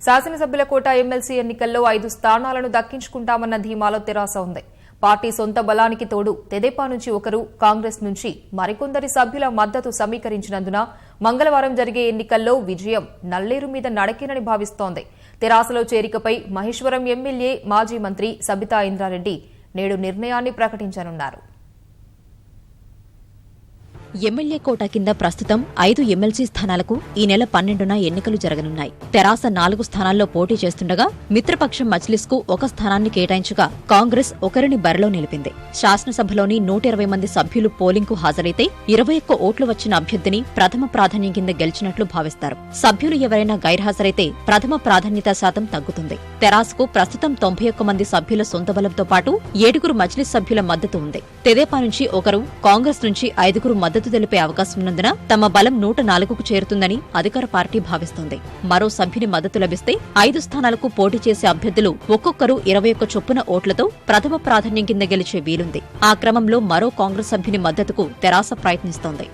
శాసనసభ్యుల కోట ఎమ్మెల్సీ ఎన్నికల్లో 5 స్థానాలను దక్కించుకుంటామన్న ధీమాలో తెరాస ఉంది. పార్టీ సొంత బలానికి తోడు తెదేపా నుంచి ఒకరు, కాంగ్రెస్ నుంచి మరికొందరి సభ్యుల మద్దతు సమీకరించినందున మంగళవారం జరిగే ఎన్నికల్లో విజయం నల్లేరు మీద నడకేనని భావిస్తోంది. తెరాసలో చేరికపై మహేశ్వరం ఎమ్మెల్యే మాజీ మంత్రి సబితా ఇంద్రారెడ్డి నేడు నిర్ణయాన్ని ప్రకటించనున్నారు. ఎమ్మెల్యే కోటా కింద ప్రస్తుతం 5 ఎమ్మెల్సీ స్థానాలకు ఈ నెల 12న ఎన్నికలు జరగనున్నాయి. తెరాస 4 స్థానాల్లో పోటీ చేస్తుండగా మిత్రపక్షం మజ్లిస్కు 1 స్థానాన్ని కేటాయించగా కాంగ్రెస్ ఒకరిని బరిలో నిలిపింది. శాసనసభలోని 120 మంది సభ్యులు పోలింగ్కు హాజరైతే 21 ఓట్లు వచ్చిన అభ్యర్థిని ప్రథమ ప్రాధాన్యం కింద గెలిచినట్లు భావిస్తారు. సభ్యులు ఎవరైనా గైర్హాజరైతే ప్రథమ ప్రాధాన్యత శాతం తగ్గుతుంది. తెరాసకు ప్రస్తుతం 91 మంది సభ్యుల సొంత బలంతో పాటు 7 మజ్లిస్ సభ్యుల మద్దతు ఉంది. తెదేపా నుంచి ఒకరు, కాంగ్రెస్ నుంచి 5 మద్దతు తెలిపే అవకాశం ఉన్నందున తమ బలం 104కు చేరుతుందని అధికార పార్టీ భావిస్తోంది. మరో సభ్యుని మద్దతు లభిస్తే 5 స్థానాలకు పోటీ చేసే అభ్యర్థులు ఒక్కొక్కరు 21 చొప్పున ఓట్లతో ప్రథమ ప్రాధాన్యం కింద గెలిచే వీలుంది. ఆ క్రమంలో మరో కాంగ్రెస్ సభ్యుని మద్దతుకు తెరాస ప్రయత్నిస్తోంది.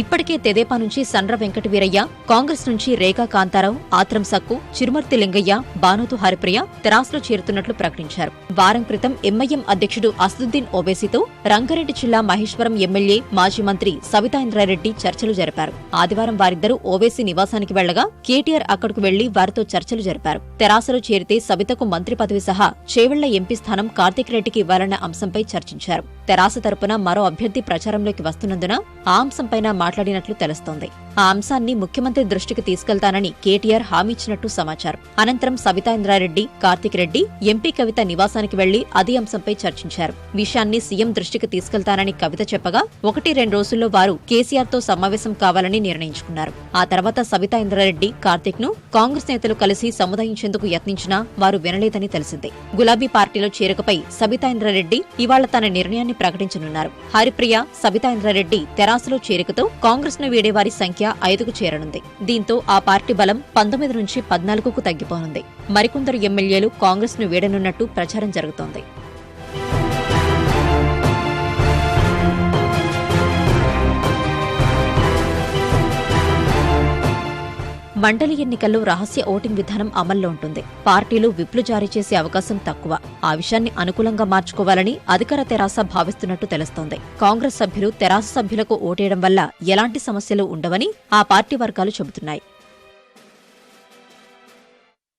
ఇప్పటికే తెదేపా నుంచి సండ్ర వెంకటవీరయ్య, కాంగ్రెస్ నుంచి రేఖా కాంతారావు, ఆత్రం సక్కు, చిరుమర్తి లింగయ్య, బానోతు హరిప్రియ తెరాసలో చేరుతున్నట్లు ప్రకటించారు. వారం క్రితం ఎంఐఎం అధ్యక్షుడు అసదుద్దీన్ ఓవైసీతో రంగారెడ్డి జిల్లా మహేశ్వరం ఎమ్మెల్యే మాజీ మంత్రి సబితా ఇంద్రారెడ్డి చర్చలు జరిపారు. ఆదివారం వారిద్దరూ ఓవైసీ నివాసానికి వెళ్లగా కేటీఆర్ అక్కడకు వెళ్లి వారితో చర్చలు జరిపారు. తెరాసలో చేరితే సబితకు మంత్రి పదవి సహా చేవెళ్ల ఎంపీ స్థానం కార్తీక్ రెడ్డికి ఇవ్వాలన్న అంశంపై చర్చించారు. తెరాస తరపున మరో అభ్యర్థి ప్రచారంలోకి వస్తున్నందున ఆ అంశంపైన మాట్లాడినట్లు తెలుస్తోంది. ఆ అంశాన్ని ముఖ్యమంత్రి దృష్టికి తీసుకెళ్తానని కేటీఆర్ హామీ ఇచ్చినట్టు సమాచారం. అనంతరం సబితా ఇంద్రారెడ్డి, కార్తీక్ రెడ్డి ఎంపీ కవిత నివాసానికి వెళ్లి అదే అంశంపై చర్చించారు. విషయాన్ని సీఎం దృష్టికి తీసుకెళ్తానని కవిత చెప్పగా 1-2 రోజుల్లో వారు కేసీఆర్ తో సమావేశం కావాలని నిర్ణయించుకున్నారు. ఆ తర్వాత సబితా ఇంద్రారెడ్డి, కార్తీక్ ను కాంగ్రెస్ నేతలు కలిసి సముదాయించేందుకు యత్నించినా వారు వినలేదని తెలిసింది. గులాబీ పార్టీలో చేరికపై సబితా ఇంద్రారెడ్డి ఇవాళ తన నిర్ణయాన్ని ప్రకటించనున్నారు. హరిప్రియ, సబితా ఇంద్రారెడ్డి తెరాసలో చేరికతో కాంగ్రెస్ ను వీడేవారి సంఖ్య 5కు చేరనుంది. దీంతో ఆ పార్టీ బలం 19 నుంచి 14కు తగ్గిపోనుంది. మరికొందరు ఎమ్మెల్యేలు కాంగ్రెస్ ను వీడనున్నట్టు ప్రచారం జరుగుతోంది. మండలి ఎన్నికల్లో రహస్య ఓటింగ్ విధానం అమల్లో ఉంటుంది. పార్టీలు విప్లు జారీ చేసే అవకాశం తక్కువ. ఆ విషయాన్ని అనుకూలంగా మార్చుకోవాలని అధికార తెరాస భావిస్తున్నట్టు తెలుస్తోంది. కాంగ్రెస్ సభ్యులు తెరాస సభ్యులకు ఓటేయడం వల్ల ఎలాంటి సమస్యలు ఉండవని ఆ పార్టీ వర్గాలు చెబుతున్నాయి.